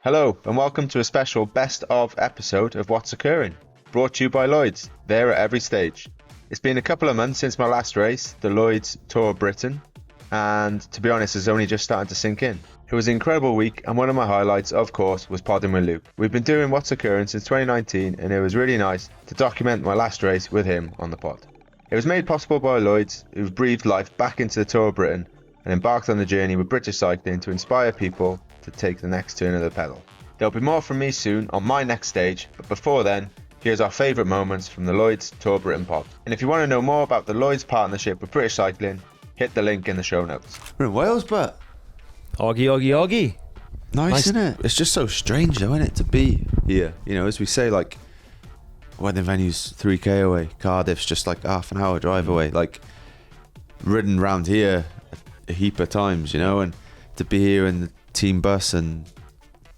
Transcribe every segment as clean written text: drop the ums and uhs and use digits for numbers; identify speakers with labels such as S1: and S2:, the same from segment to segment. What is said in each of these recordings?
S1: Hello and welcome to a special best of episode of What's Occurring, brought to you by Lloyds, there at every stage. It's been a couple of months since my last race, the Lloyds Tour of Britain, and to be honest, it's only just starting to sink in. It was an incredible week, and one of my highlights, of course, was podding with Luke. We've been doing What's Occurring since 2019, and it was really nice to document my last race with him on the pod. It was made possible by Lloyds, who've breathed life back into the Tour of Britain and embarked on the journey with British cycling to inspire people to take the next turn of the pedal. There'll be more from me soon on my next stage, but before then, here's our favourite moments from the Lloyds Tour of Britain pod. And if you want to know more about the Lloyds partnership with British cycling, hit the link in the show notes.
S2: We're in Wales, but
S3: Oggy.
S2: nice, isn't it? It's just so strange though, isn't it, to be here. You know, as we say, like, wedding venue's 3k away, Cardiff's just like half an hour drive away. Like, ridden round here a heap of times, you know, and to be here in the team bus, and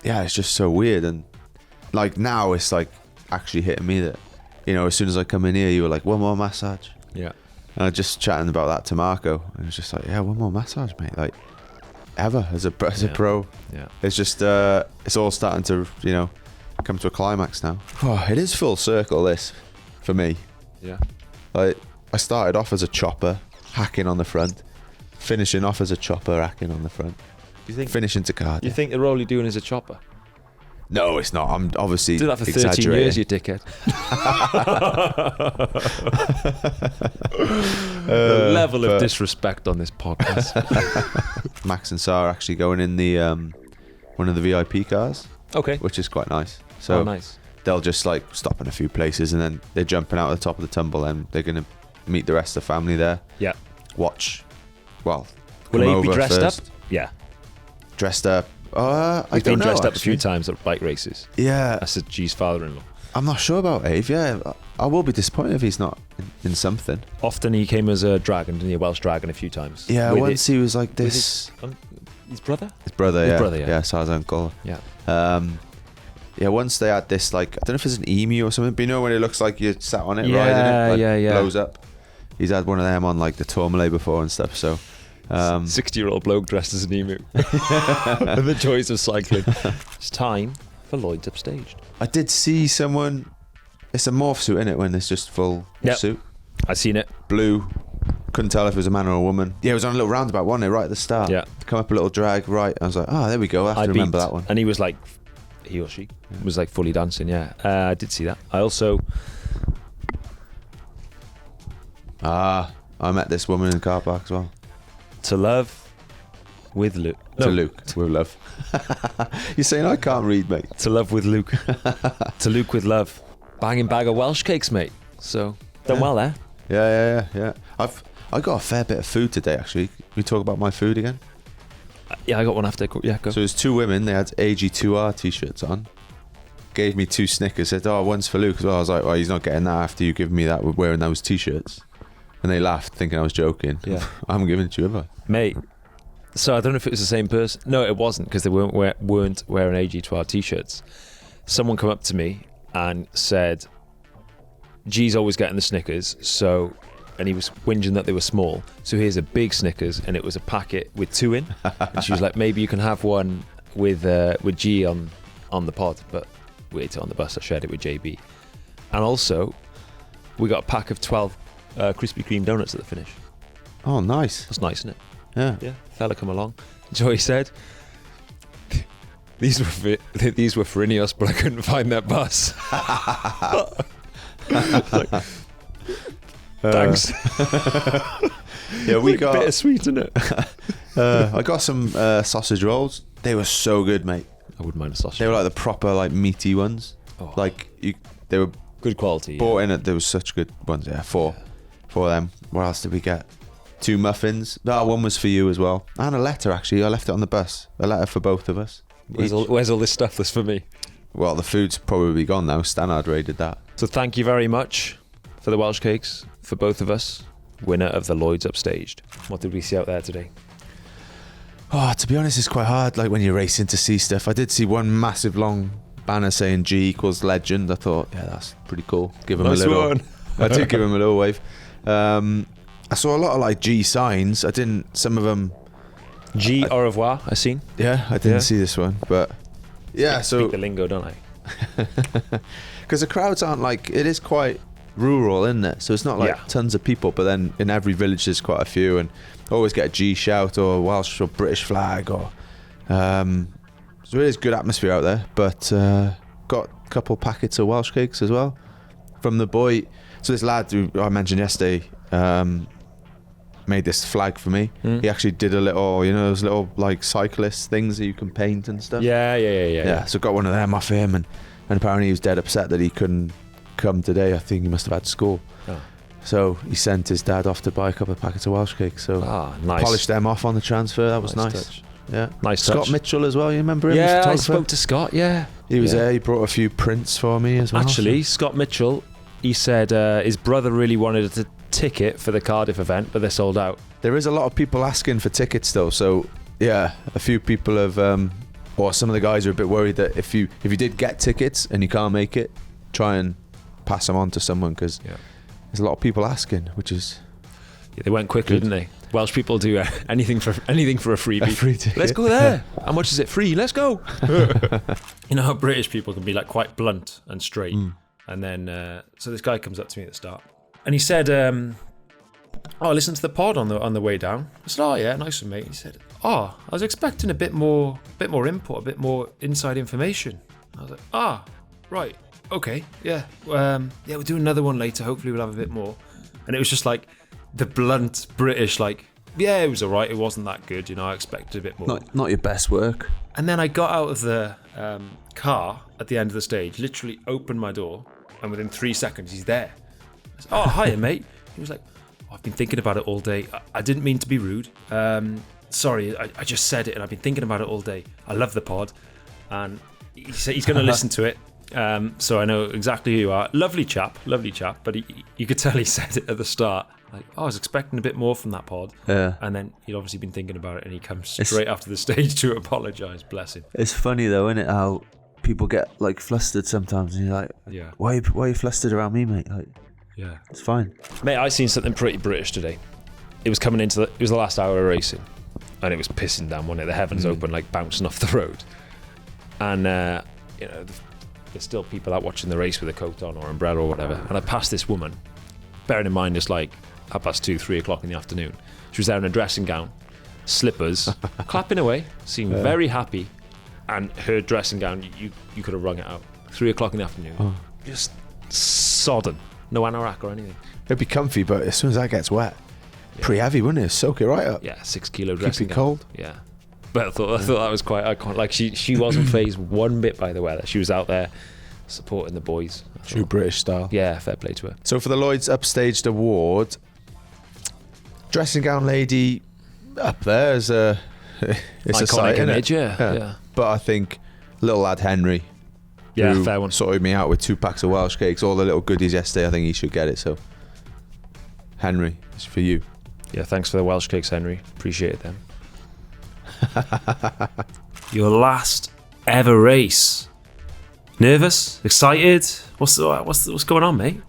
S2: yeah, it's just so weird. And like now it's like actually hitting me that, you know, as soon as I come in here, you were like, one more massage.
S3: Yeah.
S2: And I was just chatting about that to Marco, and it was just like, yeah, one more massage, mate. Like, ever as a pro.
S3: Yeah.
S2: It's just it's all starting to, you know, come to a climax now. Oh, it is full circle, this, for me.
S3: Yeah.
S2: Like, I started off as a chopper hacking on the front, finishing off as a chopper hacking on the front, finishing to Cardiff.
S3: You think the role you're doing is a chopper?
S2: No, it's not. I'm obviously
S3: Did that for 13 years, you dickhead. The level of disrespect on this podcast.
S2: Max and Sarah actually going in the one of the VIP cars.
S3: Okay.
S2: Which is quite nice. So
S3: nice.
S2: They'll just like stop in a few places, and then they're jumping out at the top of the tumble, and they're going to meet the rest of the family there.
S3: Yeah.
S2: Watch. Well,
S3: will they be dressed
S2: first.
S3: up? Yeah.
S2: Dressed up.
S3: We've been dressed up a few times at bike races.
S2: Yeah.
S3: That's G's father-in-law.
S2: I'm not sure about Ave. Yeah, I will be disappointed if he's not in something.
S3: Often he came as a dragon, didn't he? A Welsh dragon a few times.
S2: Yeah, once he was like this.
S3: His brother?
S2: His brother, yeah.
S3: Yeah,
S2: Sarah's uncle.
S3: Yeah.
S2: Yeah, once they had this, like, I don't know if it's an emu or something, but you know when it looks like you sat on it,
S3: Yeah,
S2: riding it, like,
S3: yeah.
S2: blows up. He's had one of them on like the Tourmalet before and stuff, so
S3: 60-year-old bloke dressed as an emu. The joys of cycling. It's time for Lloyds Upstaged.
S2: I did see someone. It's a morph suit, innit, when it's just full suit.
S3: I seen it.
S2: Blue. Couldn't tell if it was a man or a woman. Yeah, it was on a little roundabout, wasn't it, right at the start?
S3: Yeah.
S2: Come up a little drag, right. I was like, oh, there we go. I have to remember that one.
S3: And he was like, he or she was like fully dancing, yeah. I did see that. I also...
S2: I met this woman in the car park as well.
S3: To love with Luke.
S2: To Luke with love. You're saying I can't read, mate.
S3: To love with Luke. To Luke with love. Banging bag of Welsh cakes, mate. So, done well there.
S2: Yeah. I got a fair bit of food today, actually. Can we talk about my food again?
S3: Yeah, I got one after. Yeah, go.
S2: So there's two women. They had AG2R t-shirts on. Gave me 2 Snickers. Said, oh, one's for Luke as well. I was like, well, he's not getting that after you give me that wearing those t-shirts. And they laughed, thinking I was joking.
S3: Yeah.
S2: I haven't given it to you, have I?
S3: Mate, so I don't know if it was the same person. No, it wasn't, because they weren't wearing AG12 t-shirts. Someone come up to me and said, G's always getting the Snickers, so... And he was whinging that they were small. So here's a big Snickers, and it was a packet with 2 in. And she was like, maybe you can have one with G on the pod. But we ate it on the bus. I shared it with JB. And also, we got a pack of 12 Krispy Kreme donuts at the finish.
S2: Oh, nice.
S3: That's nice, isn't it?
S2: Yeah.
S3: Yeah. Fella come along. Joey said, these were for Ineos, but I couldn't find their bus. Like, thanks.
S2: Yeah, we got
S3: bittersweet, isn't it?
S2: I got some sausage rolls. They were so good, mate.
S3: I wouldn't mind a sausage.
S2: They were like the proper, like, meaty ones.
S3: Oh.
S2: Like they were
S3: good quality.
S2: Bought in it. There was such good ones. Yeah, four of them. What else did we get? 2 muffins. One was for you as well, and a letter. Actually, I left it on the bus. A letter for both of us.
S3: Where's all this stuff that's for me?
S2: Well, the food's probably gone now. Stannard raided that.
S3: So thank you very much for the Welsh cakes for both of us. Winner of the Lloyds Upstaged. What did we see out there today?
S2: Oh, to be honest, it's quite hard. Like when you're racing to see stuff. I did see one massive long banner saying G equals legend. I thought, yeah, that's pretty cool. Give him
S3: nice
S2: a little.
S3: One.
S2: I did give him a little wave. I saw a lot of like G signs. I didn't. Some of them.
S3: G au revoir. I seen.
S2: Yeah, I didn't see this one, but Yeah, so
S3: Speak the lingo, don't I?
S2: because the crowds aren't like, it is quite rural, isn't it? So it's not like
S3: Yeah.
S2: tons of people, but then in every village there's quite a few, and always get a G shout or a Welsh or British flag, or so it is good atmosphere out there. But got a couple packets of Welsh cakes as well from the boy. So this lad who I mentioned yesterday made this flag for me. He actually did a little, you know, those little like cyclist things that you can paint and stuff.
S3: Yeah.
S2: So got one of them off him, and apparently he was dead upset that he couldn't come today. I think he must have had school.
S3: Oh.
S2: So he sent his dad off to buy a couple of packets of Welsh cakes. So
S3: Nice.
S2: polished them off on the transfer. That was nice.
S3: Touch.
S2: Yeah.
S3: Nice
S2: Scott
S3: touch.
S2: Mitchell as well. You remember him? the
S3: Yeah, I
S2: photographer?
S3: spoke to Scott. Yeah,
S2: He was
S3: Yeah.
S2: there. He brought a few prints for me as well.
S3: Actually, Scott Mitchell, he said his brother really wanted a ticket for the Cardiff event, but they're sold out.
S2: There is a lot of people asking for tickets though. So yeah, a few people have, or some of the guys are a bit worried that if you did get tickets and you can't make it, try and pass them on to someone, because there's a lot of people asking, which is
S3: Yeah, they went quickly,
S2: Good.
S3: didn't they? Welsh people do anything for a freebie.
S2: a free ticket.
S3: Let's go there. How much is it? Free. Let's go. You know how British people can be like quite blunt and straight. And then so this guy comes up to me at the start, and he said, "Oh, listen to the pod on the way down." I said, "Oh yeah, nice one, mate." He said, "Oh, I was expecting a bit more input, a bit more inside information." I was like, right, okay, yeah, we'll do another one later. Hopefully, we'll have a bit more." And it was just like the blunt British, like, yeah, it was alright. It wasn't that good, you know. I expected a bit more.
S2: Not your best work.
S3: And then I got out of the car at the end of the stage, literally opened my door, and within 3 seconds, he's there. I said, "Oh, hiya, mate." He was like, "I've been thinking about it all day. I didn't mean to be rude. Sorry, I just said it, and I've been thinking about it all day. I love the pod." And he said he's going to listen to it. So I know exactly who you are. Lovely chap. But you could tell he said it at the start. Like, I was expecting a bit more from that pod.
S2: Yeah.
S3: And then he'd obviously been thinking about it, and he comes straight after the stage to apologise. Bless him.
S2: It's funny though, isn't it? How people get like flustered sometimes, and you're like,
S3: Yeah.
S2: why are you flustered around me, mate? Like,
S3: Yeah.
S2: it's fine.
S3: Mate, I seen something pretty British today. It was coming into it was the last hour of racing, and it was pissing down, wasn't it? The heavens open, like bouncing off the road. And, you know, there's still people out watching the race with a coat on or umbrella or whatever. And I passed this woman, bearing in mind it's like 2:30, 3 o'clock in the afternoon. She was there in a dressing gown, slippers, clapping away, seemed very happy. And her dressing gown, you could have wrung it out. 3 o'clock in the afternoon. Just sodden. No anorak or anything.
S2: It'd be comfy, but as soon as that gets wet, pretty heavy, wouldn't it? Soak it right up.
S3: Yeah, 6 kilo
S2: Keep
S3: dressing
S2: you
S3: gown.
S2: cold.
S3: Yeah. But I thought that was quite iconic. Like she wasn't phased one bit by the weather. She was out there supporting the boys.
S2: True British style.
S3: Yeah, fair play to her.
S2: So for the Lloyds Upstaged Award, dressing gown lady up there is a it's a
S3: Iconic
S2: sight, innit?
S3: image, yeah.
S2: But I think little lad Henry,
S3: Yeah,
S2: who
S3: fair one.
S2: sorted me out with 2 packs of Welsh cakes, all the little goodies yesterday, I think he should get it. So Henry, it's for you.
S3: Yeah, thanks for the Welsh cakes, Henry. Appreciate it, then. Your last ever race. Nervous? Excited? What's going on, mate?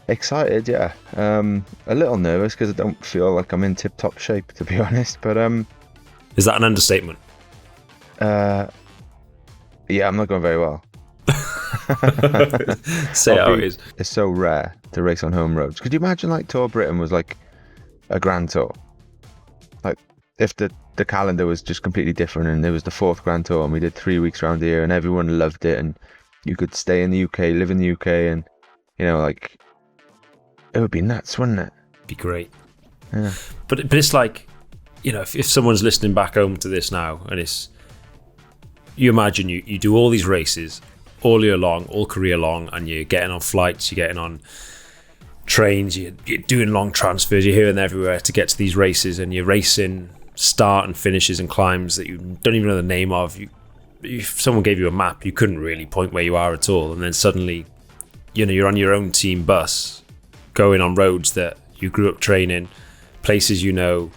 S1: Excited, yeah. A little nervous because I don't feel like I'm in tip-top shape, to be honest. But
S3: Is that an understatement?
S1: yeah, I'm not going very well.
S3: Say how it is.
S1: It's so rare to race on home roads. Could you imagine like Tour of Britain was like a Grand Tour? Like if the calendar was just completely different and there was the 4th Grand Tour and we did 3 weeks around here and everyone loved it and you could stay in the UK, live in the UK, and you know, like it would be nuts, wouldn't it?
S3: Be great.
S1: Yeah.
S3: But it's like, you know, if someone's listening back home to this now, and it's, you imagine you do all these races all year long, all career long, and you're getting on flights, you're getting on trains, you're doing long transfers, you're here and everywhere to get to these races, and you're racing start and finishes and climbs that you don't even know the name of. If someone gave you a map, you couldn't really point where you are at all, and then suddenly, you know, you're on your own team bus, going on roads that you grew up training, places you know,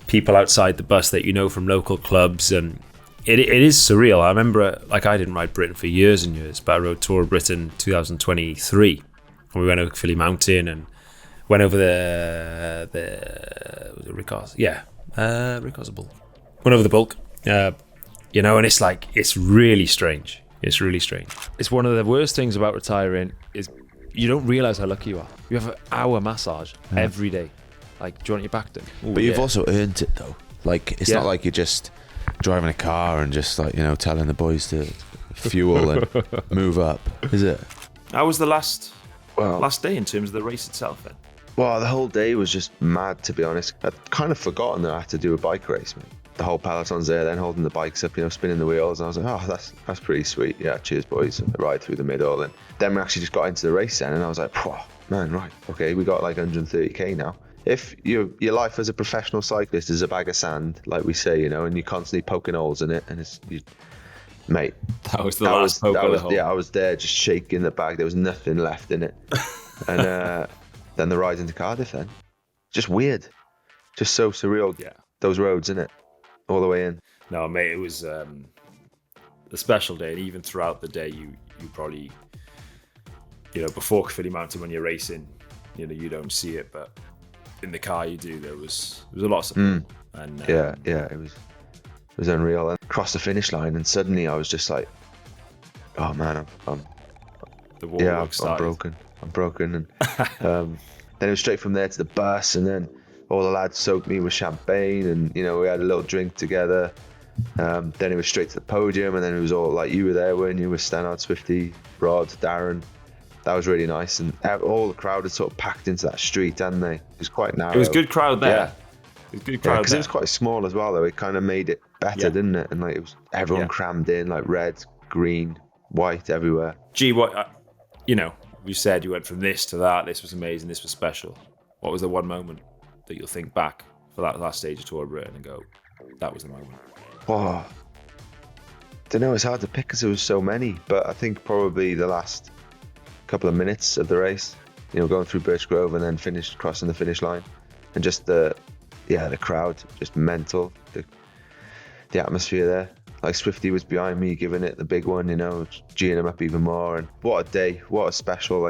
S3: people outside the bus that you know from local clubs, and it is surreal. I remember, like, I didn't ride Britain for years and years, but I rode Tour of Britain 2023, and we went over Philly Mountain and went over the Ricos, Ricosable. Went over the bulk. And it's like, it's really strange. It's really strange. It's one of the worst things about retiring is you don't realize how lucky you are. You have an hour massage every day. Like, do you want your back done? Ooh,
S2: But you've also earned it though. Like, it's not like you're just driving a car and just like, telling the boys to fuel and move up, is it?
S3: How was the last day in terms of the race itself then?
S1: Well, the whole day was just mad, to be honest. I'd kind of forgotten that I had to do a bike race, man. The whole peloton's there, then holding the bikes up, spinning the wheels. And I was like, oh, that's pretty sweet. Yeah, cheers, boys. And ride through the middle. And then we actually just got into the race then, and I was like, man, right. Okay, we got like 130k now. If your life as a professional cyclist is a bag of sand, like we say, and you're constantly poking holes in it, and mate.
S3: That was the last poke of the hole.
S1: Yeah, I was there just shaking the bag. There was nothing left in it. And then the ride into Cardiff then. Just weird. Just so surreal.
S3: Yeah.
S1: Those roads, innit? All the way in.
S3: No, mate, it was a special day. And even throughout the day, you probably, before Caerphilly Mountain when you're racing, you don't see it. But in the car you do. There was a lot of support. And
S1: it was unreal. And across the finish line, and suddenly I was just like, oh man, I'm broken. And then it was straight from there to the bus, and then all the lads soaked me with champagne, and we had a little drink together. Then it was straight to the podium, and then it was all like, you were there, weren't you, with Stannard, Swifty, Rod, Darren. That was really nice, and all the crowd had sort of packed into that street, hadn't they? It was quite narrow.
S3: It was a good crowd there.
S1: Yeah.
S3: It was a good crowd
S1: because it was quite small as well, though. It kind of made it better, didn't it? And like, it was everyone crammed in, like red, green, white, everywhere.
S3: Gee, what you said you went from this to that. This was amazing. This was special. What was the one moment that you'll think back for that last stage of Tour of Britain and go, that was the moment?
S1: Oh, don't know. It's hard to pick because there was so many. But I think probably the last couple of minutes of the race, going through Birch Grove and then crossing the finish line, and just the crowd, just mental. The atmosphere there. Like, Swifty was behind me, giving it the big one, geeing him up even more. And what a day, what a special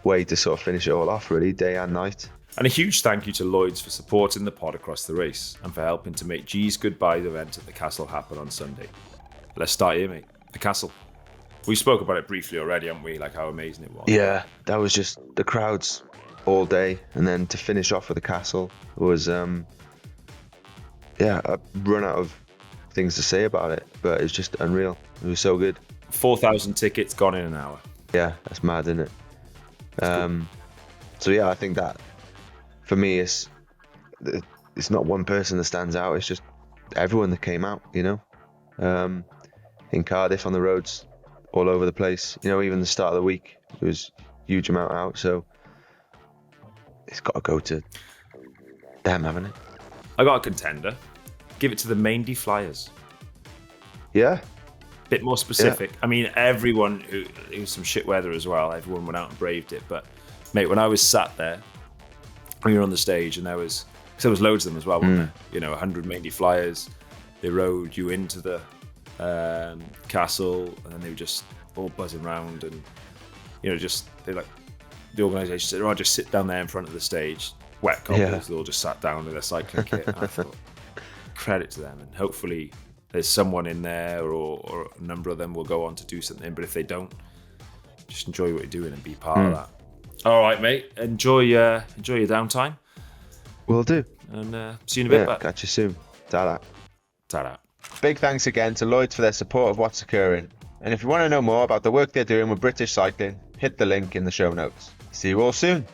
S1: way to sort of finish it all off, really, day and night.
S3: And a huge thank you to Lloyds for supporting the pod across the race and for helping to make G's goodbye event at the Castle happen on Sunday. Let's start here, mate. The Castle. We spoke about it briefly already, haven't we? Like, how amazing it was.
S1: Yeah, that was just the crowds all day, and then to finish off with the Castle was I run out of things to say about it, but it's just unreal. It was so good.
S3: 4,000 tickets gone in an hour.
S1: Yeah, that's mad, isn't it? So yeah, I think that for me it's not one person that stands out. It's just everyone that came out. In Cardiff, on the roads, all over the place. Even the start of the week, there was a huge amount out. So it's got to go to them, haven't it?
S3: I got a contender. Give it to the Maindy Flyers.
S1: Yeah.
S3: Bit more specific. Yeah. I mean, everyone it was some shit weather as well. Everyone went out and braved it. But mate, when I was sat there, when you were on the stage, and there was loads of them as well, wasn't there? 100 Maindy Flyers. They rode you into the castle, and then they were just all buzzing around, and the organisation said, "Oh, just sit down there in front of the stage." Wet couples, they all just sat down in their cycling kit. And I thought, credit to them, and hopefully there's someone in there, or a number of them will go on to do something. But if they don't, just enjoy what you're doing and be part of that. All right, mate. Enjoy your downtime.
S1: Will do.
S3: And see you in a bit.
S1: Yeah, catch you soon. Ta-da.
S3: Ta-da.
S1: Big thanks again to Lloyds for their support of What's Occurring. And if you want to know more about the work they're doing with British cycling, hit the link in the show notes. See you all soon.